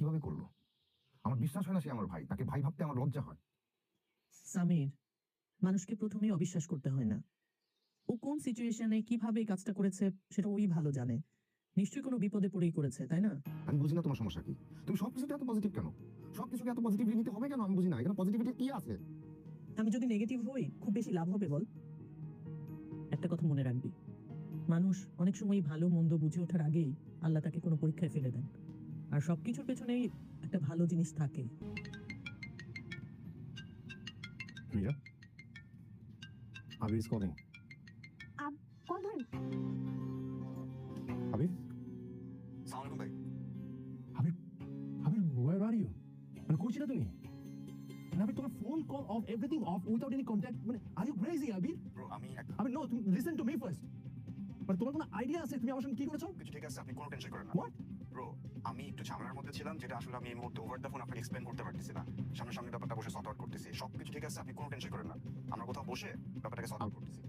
কিভাবে করলো? আমার বিশ্বাস হয় না সে আমার ভাই। তাকে ভাই ভাবতে আমার লজ্জা হয়। সামির, মানুষকে প্রথমেই অবিশ্বাস করতে হয় না। ও কোন সিচুয়েশনে কিভাবে এই কাজটা করেছে সেটা ওই ভালো জানে। নিশ্চয়ই কোনো বিপদে পড়েই করেছে, তাই না? আমি বুঝি না তোমার সমস্যা কি। তুমি সবকিছুতে এত পজিটিভ কেন? সবকিছুকে এত পজিটিভলি নিতে হবে কেন? আমি বুঝি না। এখানে পজিটিভিটি কি আছে? আমি যদি নেগেটিভ হই খুব বেশি লাভ হবে বল? একটা কথা মনে রাখবি, মানুষ অনেক সময় ভালো মন্দ বুঝে ওঠার আগেই আল্লাহ তাকে কোনো পরীক্ষায় ফেলে দেন। আর সবকিছুর পেছনেই একটা ভালো জিনিস থাকে। রিয়া, আবির ইজ কলিং। কল ধরেন। আবির, সালাম ভাই। আবির, আবির, where are you? মানে কই ছিলে তুমি? মানে আবির, তোমার phone call of, everything of, without any contact. মানে are you crazy Abir? Bro আমি আবির, নো, তুমি লিসেন টু মি ফার্স্ট। মানে তোমার কোনো আইডিয়া আছে তুমি আমার সঙ্গে কি করেছো? কিছু ঠিক আছে, আপনি কোনো টেনশন করেন না। হোয়াট? ব্রো আমি একটু ঝামেলার মধ্যে ছিলাম, যেটা আসলে আমি এই মুহূর্তে ওভার দ্য ফোন আপনাকে এক্সপ্লেন করতে পারতেছি না। সামনাসামনি ব্যাপারটা বসে সর্ট আউট করতেছি। সবকিছু ঠিক আছে, আপনি কোনো টেনশন করেন না। আমরা কোথাও বসে ব্যাপারটাকে সর্ট আউট করতেছি।